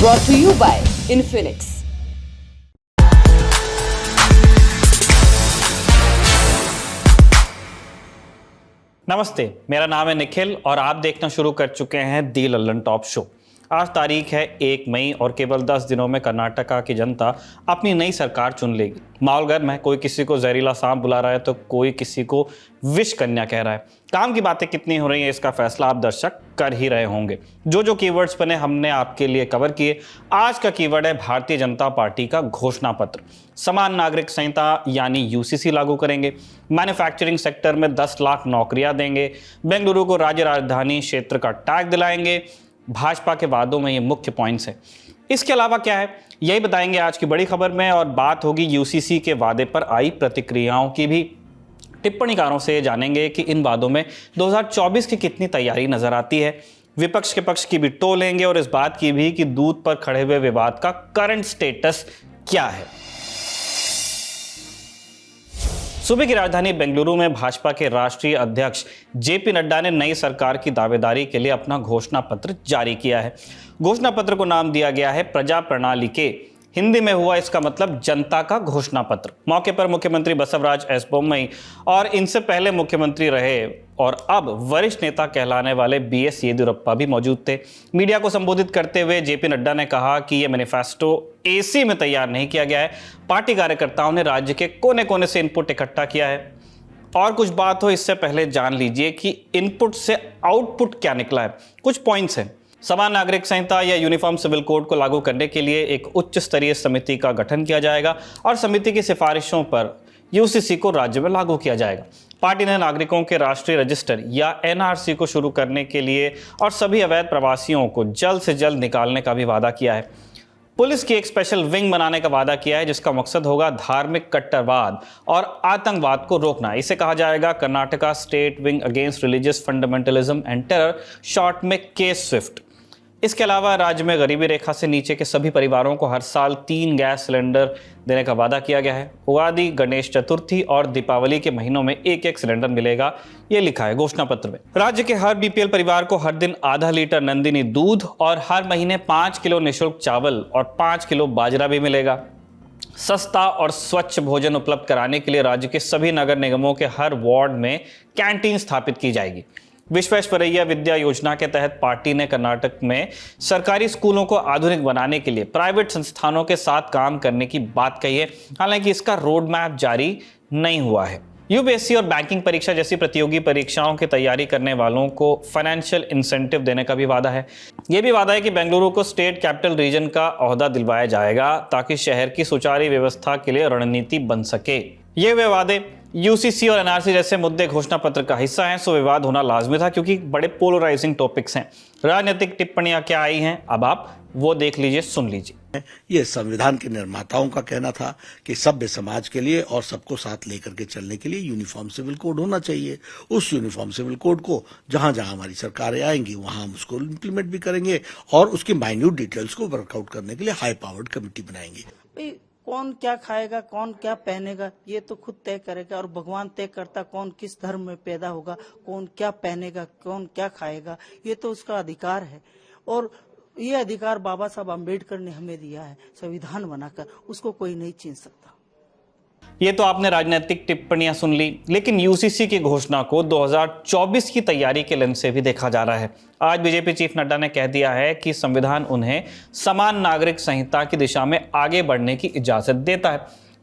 brought to you by Infinix. नमस्ते, मेरा नाम है निखिल और आप देखना शुरू कर चुके हैं दी लल्लन टॉप शो। आज तारीख है 1 मई और केवल 10 दिनों में कर्नाटका की जनता अपनी नई सरकार चुन लेगी। माहौल गर्म है, कोई किसी को जहरीला सांप बुला रहा है तो कोई किसी को विष कन्या कह रहा है। काम की बातें कितनी हो रही हैं इसका फैसला आप दर्शक कर ही रहे होंगे। जो कीवर्ड्स बने हमने आपके लिए कवर किए। आज का कीवर्ड है भारतीय जनता पार्टी का घोषणा पत्र। समान नागरिक संहिता यानी यूसीसी लागू करेंगे, मैन्युफैक्चरिंग सेक्टर में 10 लाख नौकरियां देंगे, बेंगलुरु को राज्य राजधानी क्षेत्र का टैग दिलाएंगे। भाजपा के वादों में ये मुख्य पॉइंट्स हैं। इसके अलावा क्या है यही बताएंगे आज की बड़ी खबर में, और बात होगी यूसीसी के वादे पर आई प्रतिक्रियाओं की भी। टिप्पणीकारों से जानेंगे कि इन वादों में 2024 की कितनी तैयारी नजर आती है। विपक्ष के पक्ष की भी टोलेंगे और इस बात की भी कि दूध पर खड़े हुए विवाद का करंट स्टेटस क्या है। सूबे की राजधानी बेंगलुरु में भाजपा के राष्ट्रीय अध्यक्ष जेपी नड्डा ने नई सरकार की दावेदारी के लिए अपना घोषणा पत्र जारी किया है। घोषणा पत्र को नाम दिया गया है प्रजा प्रणाली के। हिंदी में हुआ इसका मतलब जनता का घोषणा पत्र। मौके पर मुख्यमंत्री बसवराज एस बोम्मई और इनसे पहले मुख्यमंत्री रहे और अब वरिष्ठ नेता कहलाने वाले बीएस येदियुरप्पा भी मौजूद थे। मीडिया को संबोधित करते हुए जेपी नड्डा ने कहा कि यह मैनिफेस्टो एसी में तैयार नहीं किया गया है। पार्टी कार्यकर्ताओं ने राज्य के कोने कोने से इनपुट इकट्ठा किया है। और कुछ बात हो इससे पहले जान लीजिए कि इनपुट से आउटपुट क्या निकला है। कुछ पॉइंट्स हैं। समान नागरिक संहिता या यूनिफॉर्म सिविल कोड को लागू करने के लिए एक उच्च स्तरीय समिति का गठन किया जाएगा और समिति की सिफारिशों पर यूसीसी को राज्य में लागू किया जाएगा। पार्टी ने नागरिकों के राष्ट्रीय रजिस्टर या एनआरसी को शुरू करने के लिए और सभी अवैध प्रवासियों को जल्द से जल्द निकालने का भी वादा किया है। पुलिस की एक स्पेशल विंग बनाने का वादा किया है जिसका मकसद होगा धार्मिक कट्टरवाद और आतंकवाद को रोकना। इसे कहा जाएगा Karnataka state wing against religious fundamentalism and terror, short में के-स्विफ्ट। इसके अलावा राज्य में गरीबी रेखा से नीचे के सभी परिवारों को हर साल 3 गैस सिलेंडर देने का वादा किया गया है। उगादी, गणेश चतुर्थी और दीपावली के महीनों में 1-1 सिलेंडर मिलेगा, ये लिखा है घोषणा पत्र में। राज्य के हर बीपीएल परिवार को हर दिन आधा लीटर नंदिनी दूध और हर महीने 5 किलो निःशुल्क चावल और 5 किलो बाजरा भी मिलेगा। सस्ता और स्वच्छ भोजन उपलब्ध कराने के लिए राज्य के सभी नगर निगमों के हर वार्ड में कैंटीन स्थापित की जाएगी। विश्वेश्वरैया विद्या योजना के तहत पार्टी ने कर्नाटक में सरकारी स्कूलों को आधुनिक बनाने के लिए प्राइवेट संस्थानों के साथ काम करने की बात कही है। हालांकि इसका रोड मैप जारी नहीं हुआ है। यूपीएससी और बैंकिंग परीक्षा जैसी प्रतियोगी परीक्षाओं की तैयारी करने वालों को फाइनेंशियल इंसेंटिव देने का भी वादा है। यह भी वादा है कि बेंगलुरु को स्टेट कैपिटल रीजन का ओहदा दिलवाया जाएगा ताकि शहर की सुचारू व्यवस्था के लिए रणनीति बन सके। ये वे वादे यूसीसी और एनआरसी जैसे मुद्दे घोषणा पत्र का हिस्सा हैं, सो विवाद होना लाजमी था क्योंकि बड़े पोलराइजिंग टॉपिक्स हैं। राजनीतिक टिप्पणियां क्या आई हैं अब आप वो देख लीजिए, सुन लीजिए। ये संविधान के निर्माताओं का कहना था कि सभ्य समाज के लिए और सबको साथ लेकर के चलने के लिए यूनिफॉर्म सिविल कोड होना चाहिए। उस यूनिफॉर्म सिविल कोड को जहां जहां हमारी सरकारें आएंगी वहां हम उसको इम्प्लीमेंट भी करेंगे और उसकी माइन्यूट डिटेल्स को वर्कआउट करने के लिए हाई पावर्ड कमेटी बनाएंगे। कौन क्या खाएगा, कौन क्या पहनेगा, ये तो खुद तय करेगा और भगवान तय करता कौन किस धर्म में पैदा होगा, कौन क्या पहनेगा, कौन क्या खाएगा, ये तो उसका अधिकार है। और ये अधिकार बाबा साहब अम्बेडकर ने हमें दिया है संविधान बनाकर, उसको कोई नहीं छीन सकता। ये तो आपने राजनीतिक टिप्पणियां सुन ली, लेकिन यूसीसी की घोषणा को 2024 की तैयारी के लेंस से भी देखा जा रहा है। आज बीजेपी चीफ नड्डा ने कह दिया है कि संविधान उन्हें समान नागरिक संहिता की दिशा में आगे बढ़ने की इजाजत देता है।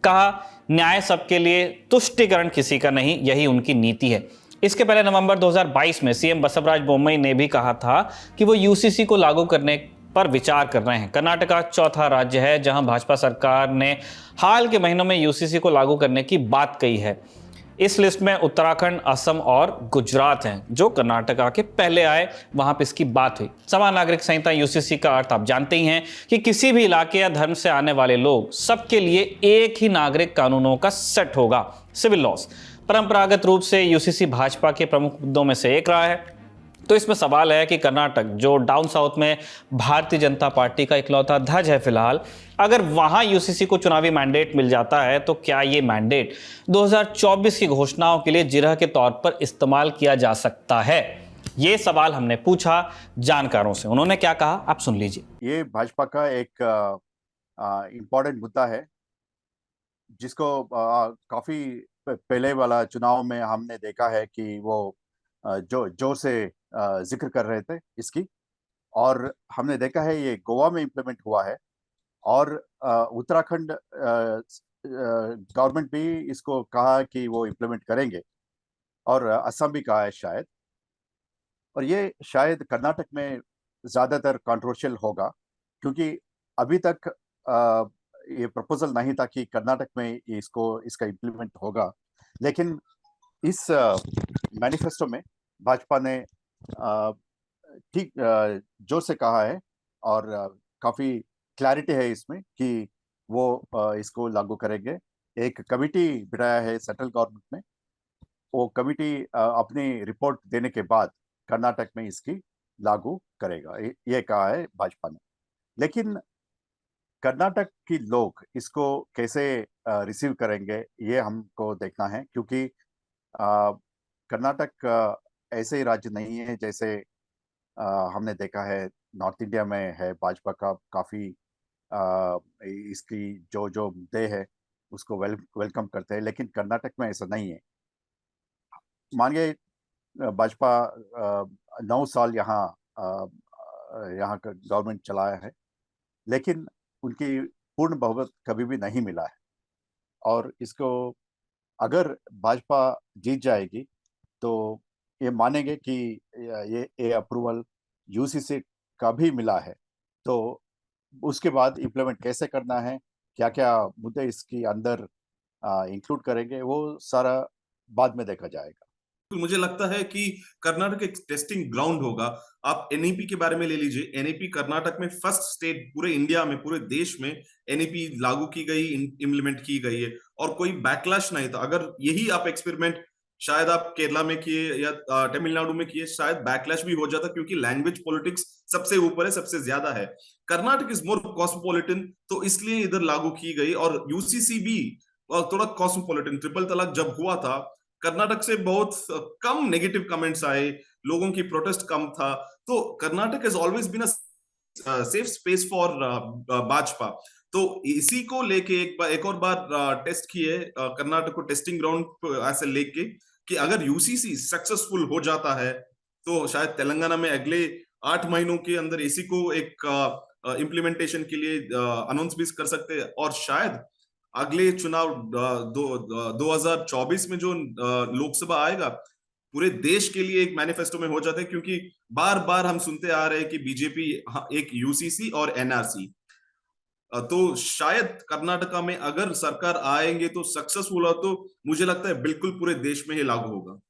कहा, न्याय सबके लिए, तुष्टिकरण किसी का नहीं, यही उनकी नीति है। इसके पहले नवंबर 2022 में सीएम बसवराज बोम्मई ने भी कहा था कि वो यूसीसी को लागू करने पर विचार कर रहे हैं। कर्नाटका चौथा राज्य है जहां भाजपा सरकार ने हाल के महीनों में यूसीसी को लागू करने की बात कही है। इस लिस्ट में उत्तराखंड, असम और गुजरात हैं जो कर्नाटका के पहले आए, वहां पर इसकी बात हुई। समान नागरिक संहिता यूसीसी का अर्थ आप जानते ही हैं कि किसी भी इलाके या धर्म से आने वाले लोग सबके लिए एक ही नागरिक कानूनों का सेट होगा, सिविल लॉज। परंपरागत रूप से यूसीसी भाजपा के प्रमुख मुद्दों में से एक रहा है। तो इसमें सवाल है कि कर्नाटक जो डाउन साउथ में भारतीय जनता पार्टी का इकलौता ध्वज है फिलहाल, अगर वहां यूसीसी को चुनावी मैंडेट मिल जाता है तो क्या ये मैंडेट 2024 की घोषणाओं के लिए जिरह के तौर पर इस्तेमाल किया जा सकता है? ये सवाल हमने पूछा जानकारों से, उन्होंने क्या कहा आप सुन लीजिए। ये भाजपा का एक इम्पोर्टेंट मुद्दा है जिसको काफी पहले वाला चुनाव में हमने देखा है कि वो जो जोर से जिक्र कर रहे थे इसकी, और हमने देखा है ये गोवा में इम्प्लीमेंट हुआ है और उत्तराखंड गवर्नमेंट भी इसको कहा कि वो इम्प्लीमेंट करेंगे और असम भी कहा है शायद, और ये शायद कर्नाटक में ज्यादातर कंट्रोवर्शियल होगा क्योंकि अभी तक ये प्रपोजल नहीं था कि कर्नाटक में इसका इम्प्लीमेंट होगा, लेकिन इस मैनिफेस्टो में भाजपा ने ठीक जोर से कहा है और काफी क्लैरिटी है इसमें कि वो इसको लागू करेंगे। एक कमिटी बिठाया है सेंट्रल गवर्नमेंट में, वो कमिटी अपनी रिपोर्ट देने के बाद कर्नाटक में इसकी लागू करेगा, ये कहा है भाजपा ने। लेकिन कर्नाटक की लोग इसको कैसे रिसीव करेंगे ये हमको देखना है, क्योंकि कर्नाटक ऐसे ही राज्य नहीं है जैसे हमने देखा है नॉर्थ इंडिया में है भाजपा का काफी इसकी जो मुद्दे है उसको वेलकम करते हैं, लेकिन कर्नाटक में ऐसा नहीं है। मानिए भाजपा 9 साल यहाँ का गवर्नमेंट चलाया है, लेकिन उनकी पूर्ण बहुमत कभी भी नहीं मिला है, और इसको अगर भाजपा जीत जाएगी तो ये मानेंगे कि ये अप्रूवल यूसीसी का भी मिला है, तो उसके बाद इम्प्लीमेंट कैसे करना है, क्या क्या मुद्दे इसके अंदर इंक्लूड करेंगे, वो सारा बाद में देखा जाएगा। मुझे लगता है कि कर्नाटक एक टेस्टिंग ग्राउंड होगा। आप एनईपी के बारे में ले लीजिए, एनईपी कर्नाटक में फर्स्ट स्टेट पूरे इंडिया में, पूरे देश में एनईपी लागू की गई, इम्प्लीमेंट की गई है और कोई बैकलैश नहीं था। अगर यही आप एक्सपेरिमेंट शायद आप केरला में किए या तमिलनाडु में किए, शायद बैकलैश भी हो जाता, क्योंकि लैंग्वेज पॉलिटिक्स सबसे ऊपर है, सबसे ज्यादा है। कर्नाटक इज मोर कॉस्मोपॉलिटन, तो इसलिए इधर लागू की गई, और यूसीसी भी थोड़ा कॉस्मोपॉलिटन। ट्रिपल तलाक जब हुआ था, कर्नाटक से बहुत कम नेगेटिव कमेंट्स आए, लोगों की प्रोटेस्ट कम था, तो Karnataka has always been a safe space for Bhajpa. तो इसी को लेके एक और बार टेस्ट किए कर्नाटक को टेस्टिंग ग्राउंड ऐसे लेके कि अगर यूसीसी सक्सेसफुल हो जाता है तो शायद तेलंगाना में अगले 8 महीनों के अंदर इसी को एक इम्प्लीमेंटेशन के लिए अनाउंस भी कर सकते हैं, और शायद अगले चुनाव 2024 में जो लोकसभा आएगा पूरे देश के लिए एक मैनिफेस्टो में हो जाता है, क्योंकि बार बार हम सुनते आ रहे हैं कि बीजेपी एक यूसीसी और एनआरसी, तो शायद कर्नाटका में अगर सरकार आएंगे तो सक्सेसफुल हो तो मुझे लगता है बिल्कुल पूरे देश में ही लागू होगा।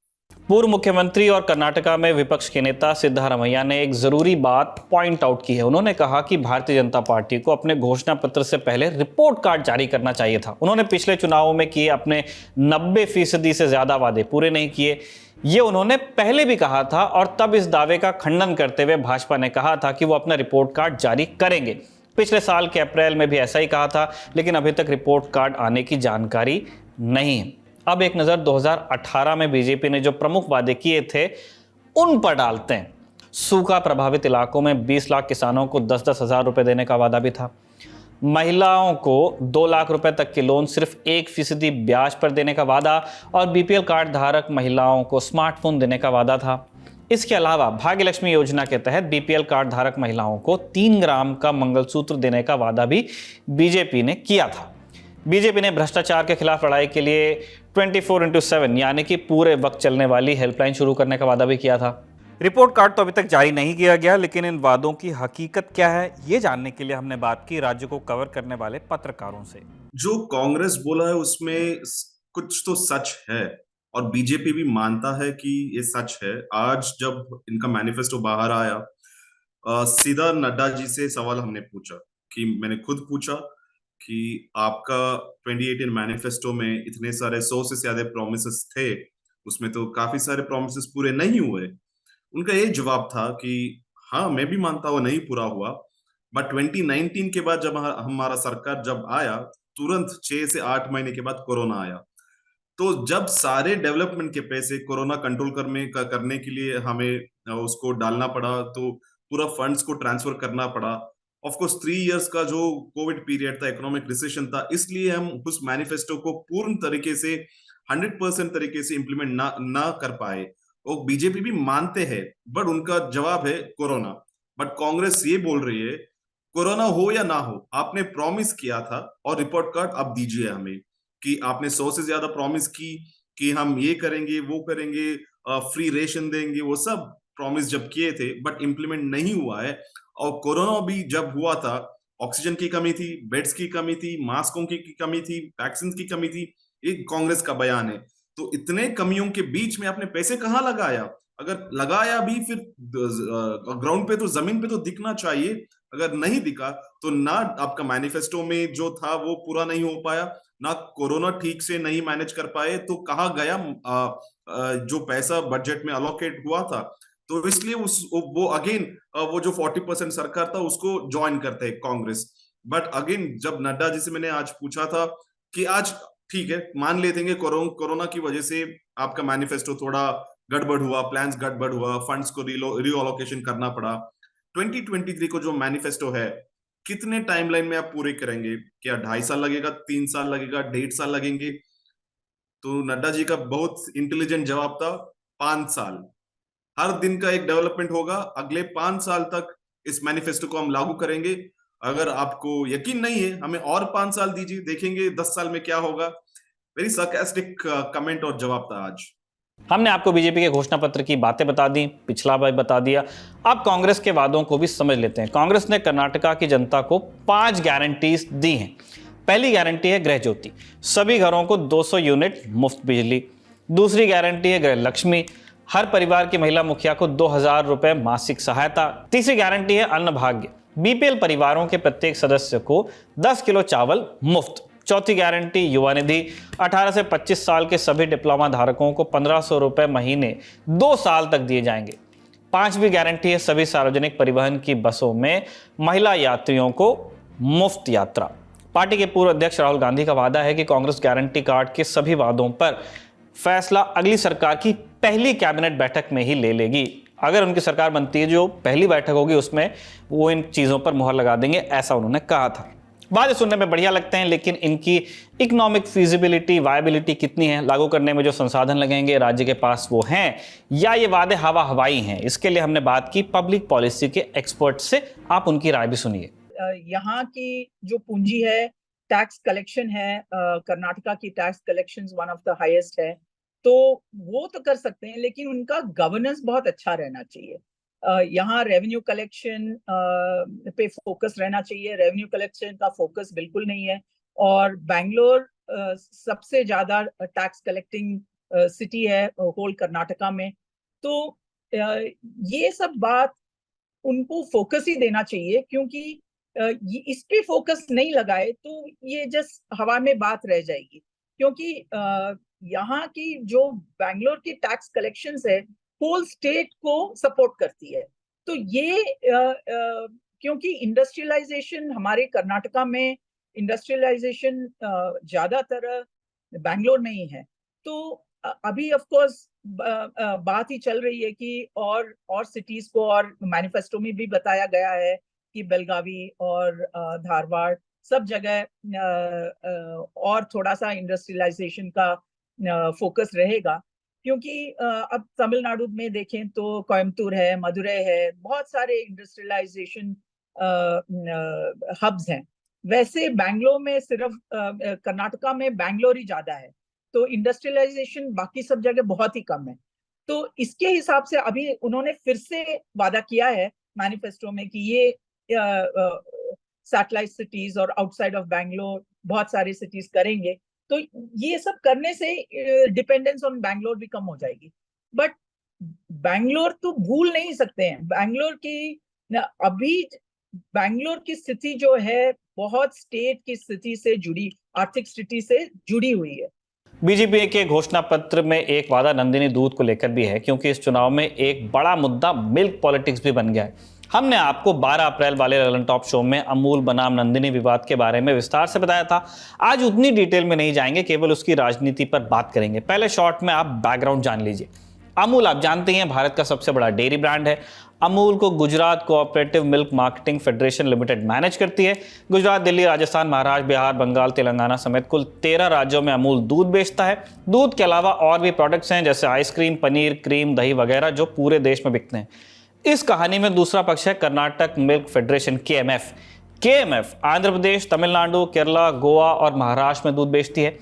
पूर्व मुख्यमंत्री और कर्नाटका में विपक्ष के नेता सिद्धारमैया ने एक जरूरी बात पॉइंट आउट की है। उन्होंने कहा कि भारतीय जनता पार्टी को अपने घोषणा पत्र से पहले रिपोर्ट कार्ड जारी करना चाहिए था। उन्होंने पिछले चुनावों में किए अपने 90% से ज्यादा वादे पूरे नहीं किए, ये उन्होंने पहले भी कहा था, और तब इस दावे का खंडन करते हुए भाजपा ने कहा था कि वो अपना रिपोर्ट कार्ड जारी करेंगे। पिछले साल के अप्रैल में भी ऐसा ही कहा था, लेकिन अभी तक रिपोर्ट कार्ड आने की जानकारी नहीं है। अब एक नज़र 2018 में बीजेपी ने जो प्रमुख वादे किए थे उन पर डालते हैं। सूखा प्रभावित इलाकों में 20 लाख किसानों को 10-10 हज़ार रुपये देने का वादा भी था। महिलाओं को 2 लाख रुपए तक के लोन सिर्फ 1% ब्याज पर देने का वादा, और बीपीएल कार्ड धारक महिलाओं को स्मार्टफोन देने का वादा था। इसके अलावा भाग्य लक्ष्मी योजना के तहत बीपीएल कार्ड धारक महिलाओं को 3 ग्राम का मंगलसूत्र देने का वादा भी बीजेपी ने किया था। बीजेपी ने भ्रष्टाचार के खिलाफ लड़ाई के लिए 24/7 यानी कि पूरे वक्त चलने वाली हेल्पलाइन शुरू करने का वादा भी किया था। रिपोर्ट कार्ड तो अभी तक जारी नहीं किया गया, लेकिन इन वादों की हकीकत क्या है ये जानने के लिए हमने बात की राज्य को कवर करने वाले पत्रकारों से। जो कांग्रेस बोला है उसमें कुछ तो सच है, और बीजेपी भी मानता है कि ये सच है। आज जब इनका मैनिफेस्टो बाहर आया, सीधा नड्डा जी से सवाल हमने पूछा, कि मैंने खुद पूछा कि आपका 2018 मैनिफेस्टो में इतने सारे 100 से ज्यादा प्रॉमिसेस थे, उसमें तो काफी सारे प्रॉमिसेस पूरे नहीं हुए। उनका ये जवाब था कि हाँ, मैं भी मानता हूँ नहीं पूरा हुआ, बट 2019 के बाद जब हमारा सरकार जब आया, तुरंत 6 से 8 महीने के बाद कोरोना आया, तो जब सारे डेवलपमेंट के पैसे कोरोना कंट्रोल करने के लिए हमें उसको डालना पड़ा, तो पूरा फंड्स को ट्रांसफर करना पड़ा। ऑफ कोर्स 3 इयर्स का जो कोविड पीरियड था, इकोनॉमिक रिसेशन था, इसलिए हम उस मैनिफेस्टो को पूर्ण तरीके से 100% तरीके से इंप्लीमेंट ना कर पाए। वो बीजेपी भी मानते हैं, बट उनका जवाब है कोरोना। बट कांग्रेस ये बोल रही है कोरोना हो या ना हो, आपने प्रॉमिस किया था और रिपोर्ट कार्ड अब दीजिए हमें, कि आपने 100 से ज्यादा प्रॉमिस की कि हम ये करेंगे वो करेंगे, फ्री रेशन देंगे, वो सब प्रॉमिस जब किए थे बट इंप्लीमेंट नहीं हुआ है। और कोरोना भी जब हुआ था, ऑक्सीजन की कमी थी, बेड्स की कमी थी, मास्कों की कमी थी, वैक्सीन की कमी थी, ये कांग्रेस का बयान है। तो इतने कमियों के बीच में आपने पैसे कहाँ लगाया? अगर लगाया भी, फिर ग्राउंड पे तो, जमीन पे तो दिखना चाहिए। अगर नहीं दिखा तो ना आपका मैनिफेस्टो में जो था वो पूरा नहीं हो पाया, ना कोरोना ठीक से नहीं मैनेज कर पाए, तो कहाँ गया जो पैसा बजट में अलोकेट हुआ था? तो इसलिए वो अगेन वो जो 40% सरकार था उसको ज्वाइन करते हैं कांग्रेस। बट अगेन जब नड्डा जी से मैंने आज पूछा था कि आज ठीक है, मान लेते हैं कोरोना की वजह से आपका मैनिफेस्टो थोड़ा गड़बड़ हुआ, प्लान्स गड़बड़ हुआ, फंड्स को रीअलोकेशन करना पड़ा। 2023 को जो मैनिफेस्टो है, कितने टाइमलाइन में आप पूरे करेंगे? क्या 2.5 साल लगेगा, 3 साल लगेगा, 1.5 साल लगेंगे? तो नड्डा जी का बहुत इंटेलिजेंट जवाब था, 5 साल। हर दिन का एक डेवलपमेंट होगा, अगले 5 साल तक इस मैनिफेस्टो को हम लागू करेंगे। अगर आपको यकीन नहीं है, हमें और 5 साल दीजिए, देखेंगे 10 साल में क्या होगा। वेरी sarcastic कमेंट और जवाब था आज। हमने आपको बीजेपी के घोषणा पत्र की बातें बता दी, पिछला भी बता दिया। अब कांग्रेस के वादों को भी समझ लेते हैं। कांग्रेस ने कर्नाटका की जनता को 5 गारंटीज दी हैं। पहली गारंटी है गृह ज्योति, सभी घरों को 200 यूनिट मुफ्त बिजली। दूसरी गारंटी है गृह लक्ष्मी, हर परिवार की महिला मुखिया को 2000 रुपए मासिक सहायता। तीसरी गारंटी है अन्न भाग्य, बीपीएल परिवारों के प्रत्येक सदस्य को 10 किलो चावल मुफ्त। चौथी गारंटी युवा निधि, 18 से 25 साल के सभी डिप्लोमा धारकों को 1500 रुपए महीने 2 साल तक दिए जाएंगे। पांचवी गारंटी है सभी सार्वजनिक परिवहन की बसों में महिला यात्रियों को मुफ्त यात्रा। पार्टी के पूर्व अध्यक्ष राहुल गांधी का वादा है कि कांग्रेस गारंटी कार्ड के सभी वादों पर फैसला अगली सरकार की पहली कैबिनेट बैठक में ही ले लेगी। अगर उनकी सरकार बनती है, जो पहली बैठक होगी उसमें वो इन चीज़ों पर मुहर लगा देंगे, ऐसा उन्होंने कहा था। बातें सुनने में बढ़िया लगते हैं, लेकिन इनकी इकोनॉमिक फिजिबिलिटी, वायबिलिटी कितनी है? लागू करने में जो संसाधन लगेंगे राज्य के पास वो हैं, या ये वादे हवा हवाई हैं? इसके लिए हमने बात की पब्लिक पॉलिसी के एक्सपर्ट से। आप उनकी राय भी सुनिए। यहाँ की जो पूंजी है, टैक्स कलेक्शन है, कर्नाटका की tax collection one of the highest है, तो वो तो कर सकते हैं, लेकिन उनका गवर्नेंस बहुत अच्छा रहना चाहिए। यहाँ रेवेन्यू कलेक्शन पे फोकस रहना चाहिए। रेवेन्यू कलेक्शन का फोकस बिल्कुल नहीं है, और बैंगलोर सबसे ज्यादा टैक्स कलेक्टिंग सिटी है होल कर्नाटका में। तो ये सब बात उनको फोकस ही देना चाहिए, क्योंकि इस पे फोकस नहीं लगाए तो ये जस्ट हवा में बात रह जाएगी। क्योंकि यहाँ की जो बैंगलोर की टैक्स कलेक्शंस है, होल स्टेट को सपोर्ट करती है। तो ये क्योंकि इंडस्ट्रियलाइजेशन हमारे कर्नाटका में, इंडस्ट्रियलाइजेशन ज्यादातर बैंगलोर में ही है। तो अभी ऑफ कोर्स बात ही चल रही है कि और सिटीज को, और मैनिफेस्टो में भी बताया गया है कि बेलगावी और धारवाड़ सब जगह और थोड़ा सा इंडस्ट्रियलाइजेशन का फोकस रहेगा। क्योंकि अब तमिलनाडु में देखें तो कोयम्बतूर है, मदुरई है, बहुत सारे इंडस्ट्रियलाइजेशन हब्स हैं। वैसे बैंगलोर में सिर्फ कर्नाटका में बैंगलोर ही ज्यादा है, तो इंडस्ट्रियलाइजेशन बाकी सब जगह बहुत ही कम है। तो इसके हिसाब से अभी उन्होंने फिर से वादा किया है मैनिफेस्टो में कि ये सैटेलाइट सिटीज और आउटसाइड ऑफ बैंगलोर बहुत सारी सिटीज करेंगे। तो ये सब करने से डिपेंडेंस ऑन बैंगलोर भी कम हो जाएगी। बट बैंगलोर तो भूल नहीं सकते हैं। बैंगलोर की स्थिति जो है बहुत स्टेट की स्थिति से जुड़ी, आर्थिक स्थिति से जुड़ी हुई है। बीजेपी के घोषणा पत्र में एक वादा नंदिनी दूध को लेकर भी है, क्योंकि इस चुनाव में एक बड़ा मुद्दा मिल्क पॉलिटिक्स भी बन गया है। हमने आपको 12 अप्रैल वाले ललन टॉप शो में अमूल बनाम नंदिनी विवाद के बारे में विस्तार से बताया था। आज उतनी डिटेल में नहीं जाएंगे, केवल उसकी राजनीति पर बात करेंगे। पहले शॉर्ट में आप बैकग्राउंड जान लीजिए। अमूल आप जानते हैं भारत का सबसे बड़ा डेयरी ब्रांड है। अमूल को Gujarat cooperative milk marketing federation limited manage करती है। गुजरात, दिल्ली, राजस्थान, महाराष्ट्र, बिहार, बंगाल, तेलंगाना समेत कुल 13 राज्यों में अमूल दूध बेचता है। दूध के अलावा और भी प्रोडक्ट्स हैं जैसे आइसक्रीम, पनीर, क्रीम, दही वगैरह जो पूरे देश में बिकते हैं। इस कहानी में दूसरा पक्ष है Karnataka Milk Federation KMF। KMF Andhra Pradesh, Tamil Nadu, Kerala, Goa और महाराष्ट्र में दूध बेचती है।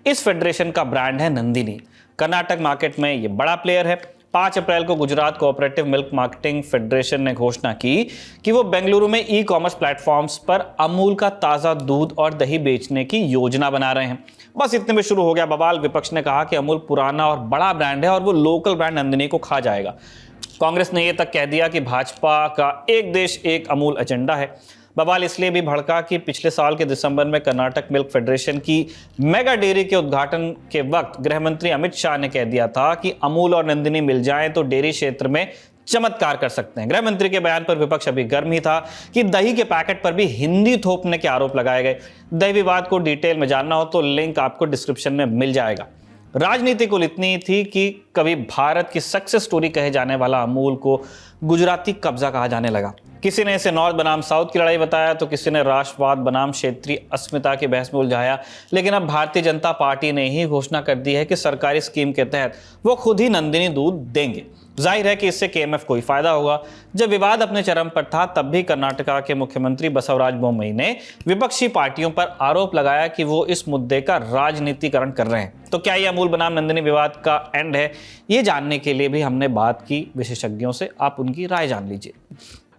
इस फेडरेशन का ब्रांड है नंदिनी। कर्नाटक मार्केट में ये बड़ा प्लेयर है। 5 अप्रैल को Gujarat cooperative milk marketing federation ने घोषणा की कि वो बेंगलुरु में ई-कॉमर्स प्लेटफॉर्म्स पर अमूल का ताज़ा दूध और दही बेचने की योजना बना रहे हैं। बस इतने में शुरू हो गया बवाल। विपक्ष ने कहा कि अमूल पुराना और बड़ा ब्रांड है और वो लोकल ब्रांड नंदिनी को खा जाएगा। कांग्रेस ने यह तक कह दिया कि भाजपा का एक देश एक अमूल एजेंडा है। बवाल इसलिए भी भड़का कि पिछले साल के दिसंबर में कर्नाटक मिल्क फेडरेशन की मेगा डेयरी के उद्घाटन के वक्त गृह मंत्री अमित शाह ने कह दिया था कि अमूल और नंदिनी मिल जाएं तो डेयरी क्षेत्र में चमत्कार कर सकते हैं। गृह मंत्री के बयान पर विपक्ष अभी गर्म ही था कि दही के पैकेट पर भी हिंदी थोपने के आरोप लगाए गए। दही विवाद को डिटेल में जानना हो तो लिंक आपको डिस्क्रिप्शन में मिल जाएगा। राजनीति कुल इतनी थी कि कभी भारत की सक्सेस स्टोरी कहे जाने वाला अमूल को गुजराती कब्जा कहा जाने लगा। किसी ने इसे नॉर्थ बनाम साउथ की लड़ाई बताया तो किसी ने राष्ट्रवाद बनाम क्षेत्रीय अस्मिता की बहस में उलझाया। लेकिन अब भारतीय जनता पार्टी ने ही घोषणा कर दी है कि सरकारी स्कीम के तहत वो खुद ही नंदिनी दूध देंगे। जाहिर है कि इससे KMF को ही फायदा होगा। जब विवाद अपने चरम पर था तब भी कर्नाटका के मुख्यमंत्री बसवराज बोम्मई ने विपक्षी पार्टियों पर आरोप लगाया कि वो इस मुद्दे का राजनीतिकरण कर रहे हैं। तो क्या ये अमूल बनाम नंदिनी विवाद का एंड है? ये जानने के लिए भी हमने बात की विशेषज्ञों से। आप उनकी राय जान लीजिए।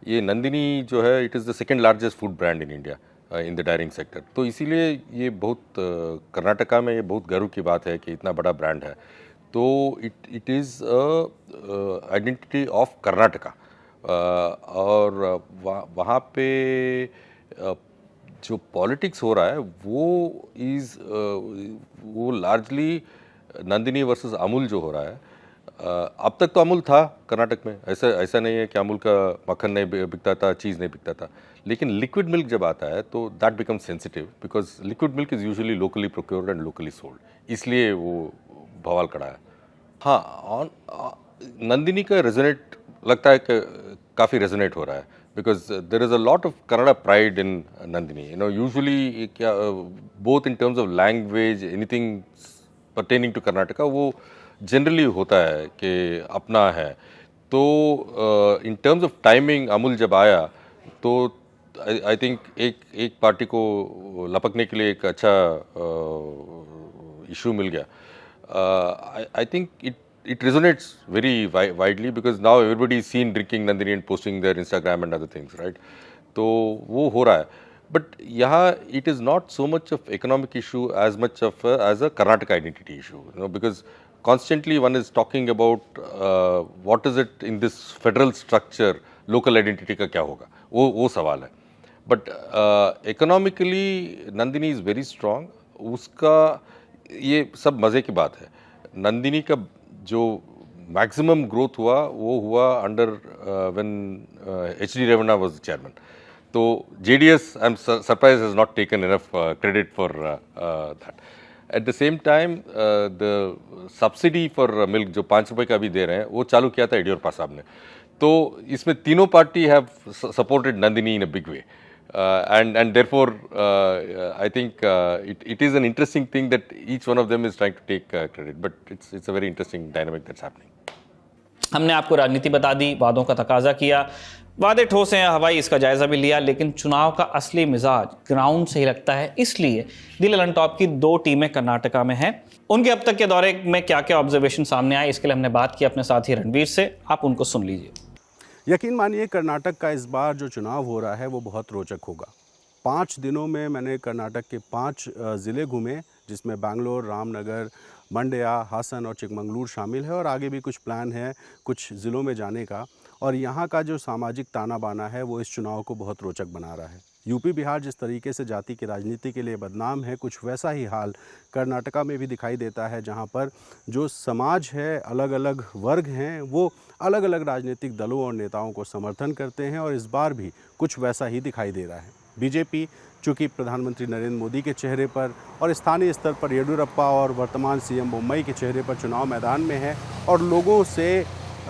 ये नंदिनी जो है it is the second largest food brand in India in the daring sector. तो इसीलिए ये बहुत कर्नाटका में ये बहुत गर्व की बात है कि इतना बड़ा ब्रांड है। तो it is identity of Karnataka. और वहाँ पे जो पॉलिटिक्स हो रहा है वो लार्जली नंदिनी वर्सेस अमूल जो हो रहा है। अब तक तो अमूल था कर्नाटक में, ऐसा नहीं है कि अमूल का मक्खन नहीं बिकता था, चीज़ नहीं बिकता था। लेकिन लिक्विड मिल्क जब आता है तो that become sensitive because liquid milk is usually locally procured and locally sold, इसलिए वो बवाल खड़ा है। हाँ, नंदिनी का रेजोनेट लगता है कि काफ़ी रेजोनेट हो रहा है because there is a lot of Kannada pride in Nandini. Usually क्या both in terms of language anything pertaining to Karnataka वो जनरली होता है कि अपना है। तो in terms of timing Amul जब आया तो आई थिंक एक पार्टी को लपकने के लिए एक अच्छा इशू मिल गया। I think it resonates very widely because now everybody is seen drinking Nandini and posting their Instagram and other things, right? तो वो हो रहा है। But यहाँ it is not so much of economic issue as much of as a Karnataka identity issue, because constantly one is talking about what is it in this federal structure, local identity का क्या होगा, वो सवाल है। But economically Nandini is very strong। उसका ये सब मज़े की बात है। नंदिनी का जो मैक्सिमम ग्रोथ हुआ वो हुआ under when HD Revanna was chairman. तो JDS I am surprise has not taken enough credit for that. At the same time the subsidy for milk जो 5 रुपये का भी दे रहे हैं वो चालू किया था येडियुरप्पा साहब ने। तो इसमें तीनों party have supported Nandini in a big way. And therefore I think it is an interesting thing that each one of them is trying to take credit, but it's a very interesting dynamic that's happening। हमने आपको राजनीति बता दी, वादों का तकाजा किया, वादे ठोस हैं हवाई, इसका जायजा भी लिया। लेकिन चुनाव का असली मिजाज ग्राउंड से ही लगता है। इसलिए दी ललन टॉप की 2 टीमें कर्नाटका में हैं। उनके अब तक के दौरे में क्या क्या ऑब्जर्वेशन सामने आए, इसके लिए हमने बात की अपने साथी रणवीर से। आप उनको सुन लीजिए। यकीन मानिए कर्नाटक का इस बार जो चुनाव हो रहा है वो बहुत रोचक होगा। 5 दिनों में मैंने कर्नाटक के 5 ज़िले घूमे, जिसमें बैंगलोर, रामनगर, मंड्या, हासन और चिकमंगलूर शामिल है। और आगे भी कुछ प्लान है कुछ ज़िलों में जाने का। और यहाँ का जो सामाजिक ताना बाना है वो इस चुनाव को बहुत रोचक बना रहा है। यूपी बिहार जिस तरीके से जाति की राजनीति के लिए बदनाम है, कुछ वैसा ही हाल कर्नाटका में भी दिखाई देता है, जहां पर जो समाज है, अलग अलग वर्ग हैं, वो अलग अलग राजनीतिक दलों और नेताओं को समर्थन करते हैं और इस बार भी कुछ वैसा ही दिखाई दे रहा है। बीजेपी चूँकि प्रधानमंत्री नरेंद्र मोदी के चेहरे पर और स्थानीय स्तर पर येडियुरप्पा और वर्तमान सीएम मुंबई के चेहरे पर चुनाव मैदान में है और लोगों से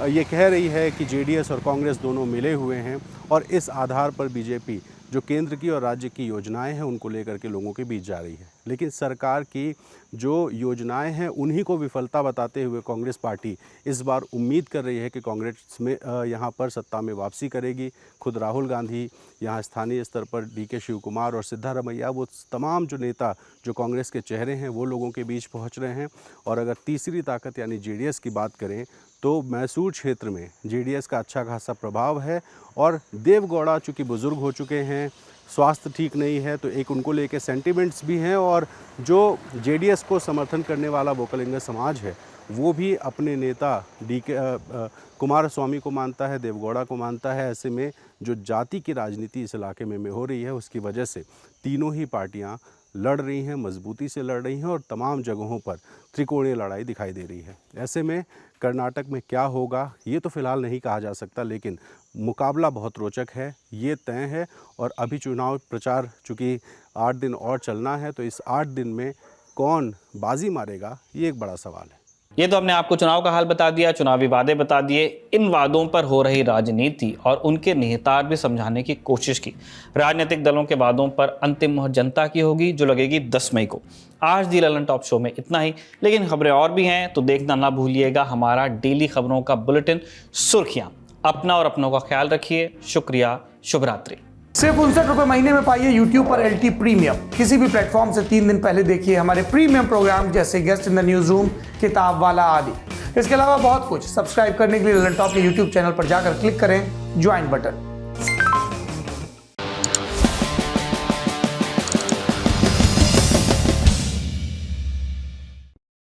ये कह रही है कि जेडीएस और कांग्रेस दोनों मिले हुए हैं और इस आधार पर बीजेपी जो केंद्र की और राज्य की योजनाएं हैं उनको लेकर के लोगों के बीच जा रही है। लेकिन सरकार की जो योजनाएं हैं उन्हीं को विफलता बताते हुए कांग्रेस पार्टी इस बार उम्मीद कर रही है कि कांग्रेस में यहाँ पर सत्ता में वापसी करेगी। खुद राहुल गांधी, यहाँ स्थानीय स्तर पर डीके शिव कुमार और सिद्धारमैया, वो तमाम जो नेता जो कांग्रेस के चेहरे हैं वो लोगों के बीच पहुँच रहे हैं। और अगर तीसरी ताकत यानी जेडीएस की बात करें तो मैसूर क्षेत्र में जेडीएस का अच्छा खासा प्रभाव है और देवगौड़ा चूँकि बुज़ुर्ग हो चुके हैं, स्वास्थ्य ठीक नहीं है, तो एक उनको लेके सेंटिमेंट्स भी हैं और जो जेडीएस को समर्थन करने वाला वोकलिंग समाज है वो भी अपने नेता कुमारस्वामी को मानता है, देवगौड़ा को मानता है। ऐसे में जो जाति की राजनीति इस इलाके में हो रही है उसकी वजह से तीनों ही पार्टियां लड़ रही हैं, मजबूती से लड़ रही हैं और तमाम जगहों पर त्रिकोणीय लड़ाई दिखाई दे रही है। ऐसे में कर्नाटक में क्या होगा ये तो फिलहाल नहीं कहा जा सकता, लेकिन मुकाबला बहुत रोचक है, ये तय है। और अभी चुनाव प्रचार चूँकि 8 दिन और चलना है, तो इस 8 दिन में कौन बाजी मारेगा ये एक बड़ा सवाल है। ये तो हमने आपको चुनाव का हाल बता दिया, चुनावी वादे बता दिए, इन वादों पर हो रही राजनीति और उनके निहितार्थ भी समझाने की कोशिश की। राजनीतिक दलों के वादों पर अंतिम मोहर जनता की होगी जो लगेगी 10 मई को। आज दी ललन टॉप शो में इतना ही, लेकिन खबरें और भी हैं तो देखना ना भूलिएगा हमारा डेली खबरों का बुलेटिन सुर्खियां। अपना और अपनों का ख्याल रखिए। शुक्रिया, शुभ रात्रि। सिर्फ 59 रुपए महीने में पाइए YouTube पर LT प्रीमियम। किसी भी प्लेटफॉर्म से 3 दिन पहले देखिए हमारे प्रीमियम प्रोग्राम जैसे guest in the news room, किताब वाला आदि। इसके अलावा बहुत कुछ। सब्सक्राइब करने के लिए ललन टॉप के YouTube चैनल पर जाकर क्लिक करें ज्वाइन बटन।